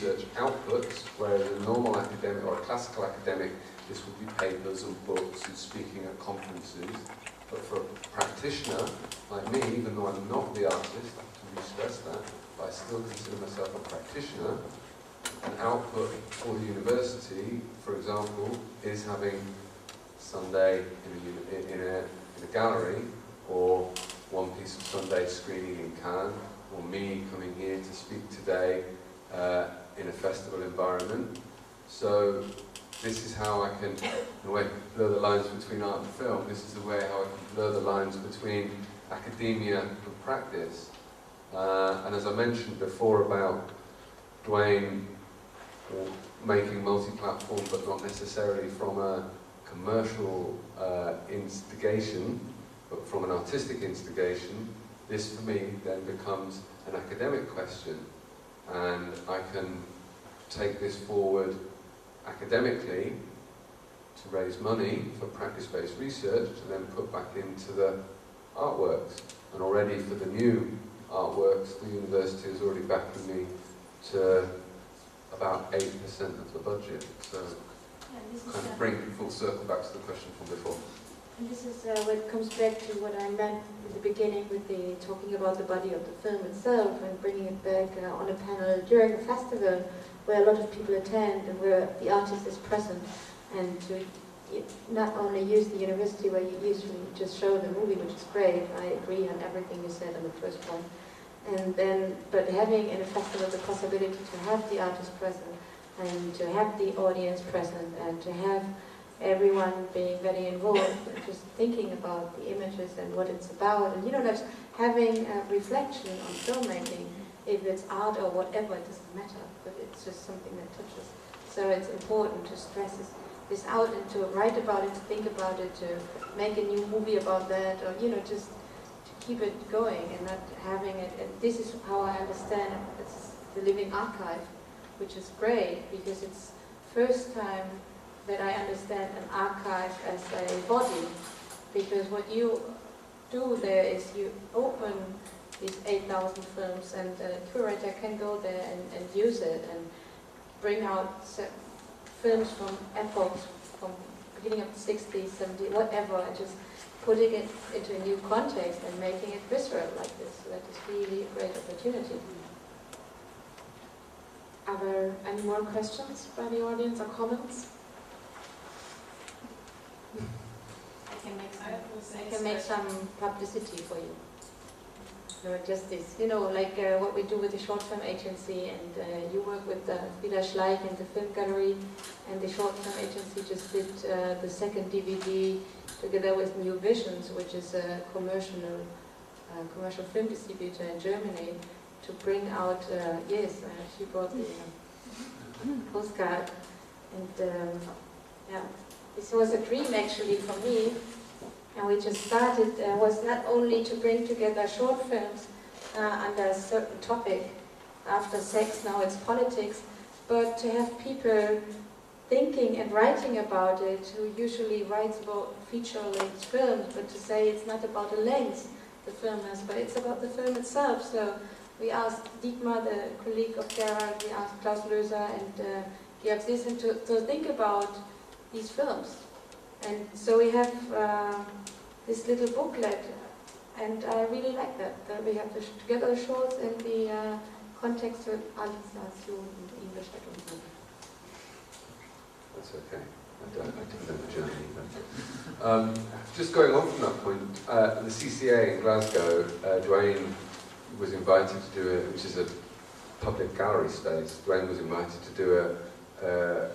research outputs, whereas a normal academic or a classical academic, this would be papers and books and speaking at conferences. But for a practitioner like me, even though I'm not the artist, I have to re-stress that, but I still consider myself a practitioner, an output for the university, for example, is having Sunday in a gallery, or One Piece of Sunday screening in Cannes, or me coming here to speak today in a festival environment. So this is how I can, in a way, blur the lines between art and film. This is the way how I can blur the lines between academia and practice. And as I mentioned before about Dwayne making multi-platform, but not necessarily from a commercial instigation, but from an artistic instigation, this for me then becomes an academic question, and I can take this forward academically to raise money for practice-based research to then put back into the artworks. And already for the new artworks, the university is already backing me to about 8% of the budget. So kind of bring full circle back to the question from before. And this is what comes back to what I meant in the beginning with the talking about the body of the film itself and bringing it back on a panel during a festival where a lot of people attend and where the artist is present, and to not only use the university where you usually just show the movie, which is great. I agree on everything you said on the first point. And then, but having in a festival the possibility to have the artist present and to have the audience present and to have everyone being very involved and just thinking about the images and what it's about, and just having a reflection on filmmaking, if it's art or whatever, it doesn't matter, but it's just something that touches. So it's important to stress this out and to write about it, to think about it, to make a new movie about that, or just to keep it going and not having it. And this is how I understand it. It's the living archive, which is great because it's first time that I understand an archive as a body, because what you do there is you open these 8,000 films and the curator can go there and use it and bring out films from epochs, from beginning of the 60s, 70s, whatever, and just putting it into a new context and making it visceral like this. So that is really a great opportunity. Are there any more questions by the audience or comments? I can make some publicity for you. No, just this, like what we do with the short film agency, and you work with Frida Schleich in the film gallery, and the short film agency just did the second DVD together with New Visions, which is a commercial film distributor in Germany, to bring out, she brought the postcard, and this was a dream actually for me. And we just started, was not only to bring together short films under a certain topic, after sex, now it's politics, but to have people thinking and writing about it, who usually writes about feature-length films, but to say it's not about the length the film has, but it's about the film itself. So we asked Dietmar, the colleague of Gerard, we asked Klaus Löser and Georg Seesen to think about these films. And so we have this little booklet, and I really like that we have together the shorts and the context with Alliteration in English. I don't know. That's okay. I don't know the German either. Just going on from that point, the CCA in Glasgow, Dwayne was invited to do it, which is a public gallery space. Dwayne was invited to do a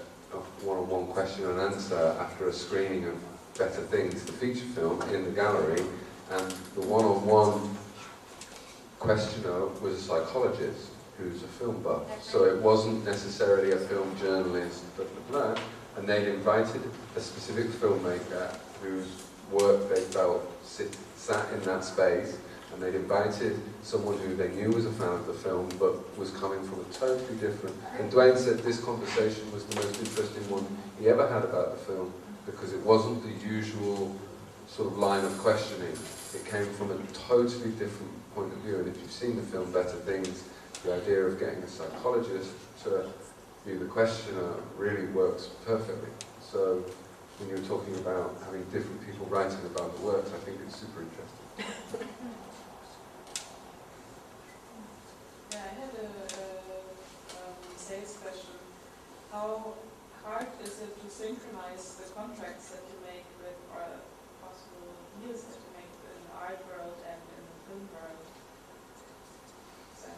one-on-one question and answer after a screening of Better Things, the feature film, in the gallery, and the one-on-one questioner was a psychologist who's a film buff. So it wasn't necessarily a film journalist, but and they'd invited a specific filmmaker whose work they felt sat in that space, and they'd invited someone who they knew was a fan of the film but was coming from a totally different. And Dwayne said this conversation was the most interesting one he ever had about the film, because it wasn't the usual sort of line of questioning. It came from a totally different point of view. And if you've seen the film Better Things, the idea of getting a psychologist to be the questioner really works perfectly. So when you're talking about having different people writing about the works, I think it's super interesting. Yeah, I had a sales question. How hard is it to synchronize the contracts that you make with, or possible deals that you make in the art world and in the film world? So.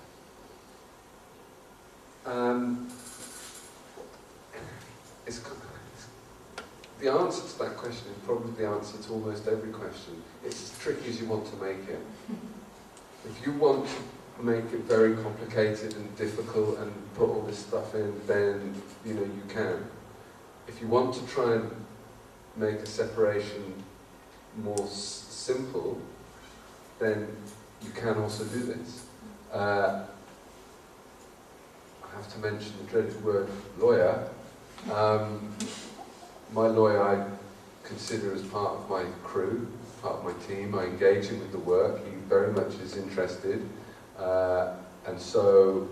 The answer to that question is probably the answer to almost every question. It's as tricky as you want to make it. If you want to make it very complicated and difficult and put all this stuff in, then you can. If you want to try and make a separation more simple, then you can also do this. I have to mention the dreaded word lawyer. My lawyer I consider as part of my crew, part of my team. I engage him with the work. He very much is interested. And so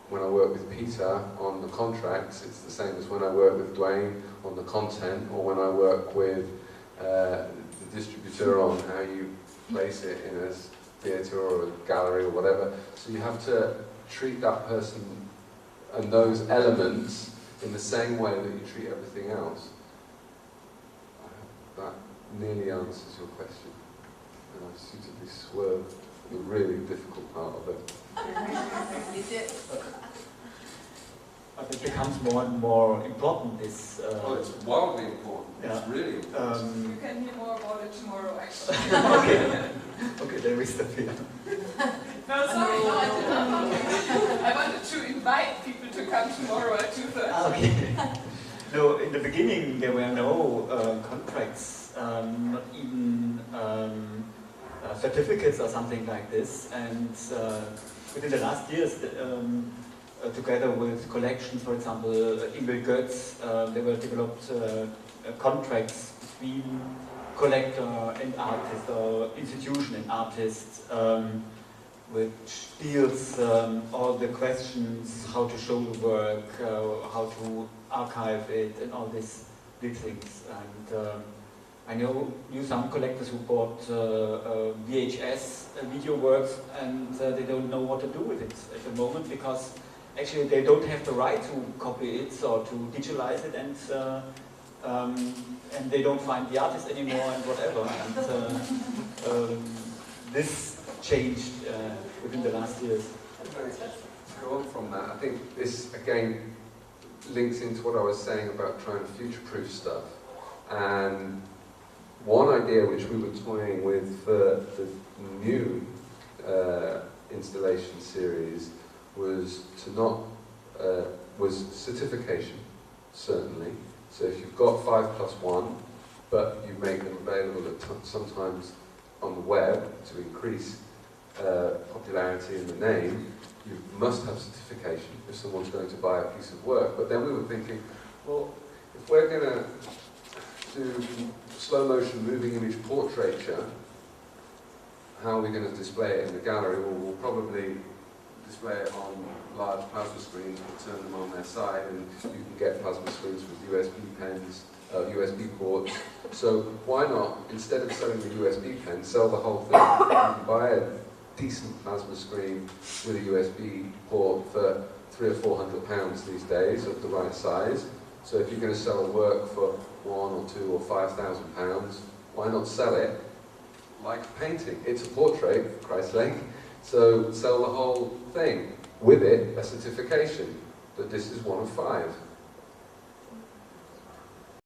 when I work with Peter on the contracts, it's the same as when I work with Dwayne on the content, or when I work with the distributor on how you place it in a theatre or a gallery or whatever. So you have to treat that person and those elements in the same way that you treat everything else. I hope that nearly answers your question. And I've suitably swerved the really difficult part of it. But it becomes more and more important, this... it's wildly important. Yeah. It's really important. You can hear more about it tomorrow, actually. Okay, there is the fear. No, sorry, no, I did not. I wanted to invite people to come tomorrow at 2:30. Okay. No, in the beginning there were no contracts, not even certificates or something like this. And within the last years, together with collections, for example, Ingrid Goetz, there were developed contracts between collector and artist, or institution and artist, which deals all the questions, how to show the work, how to archive it, and all these things. And I knew some collectors who bought VHS video works, and they don't know what to do with it at the moment, because actually they don't have the right to copy it or to digitalize it, and they don't find the artist anymore and whatever. And this changed within the last years. To go on from that, I think this again links into what I was saying about trying to future-proof stuff. And one idea which we were toying with for the new installation series was was certification, certainly. So if you've got 5+1, but you make them available sometimes on the web to increase popularity in the name, you must have certification if someone's going to buy a piece of work. But then we were thinking, well, if we're going to do slow motion moving image portraiture, how are we going to display it in the gallery? Well, we'll probably display it on large plasma screens, we'll turn them on their side, and you can get plasma screens with USB pens, USB ports. So why not, instead of selling the USB pen, sell the whole thing? You can buy a decent plasma screen with a USB port for £300 or £400 these days of the right size. So if you're going to sell a work for £1,000 or £2,000 or £5,000, why not sell it like a painting? It's a portrait, for Christ's sake. So sell the whole thing with it, a certification that this is one of 5.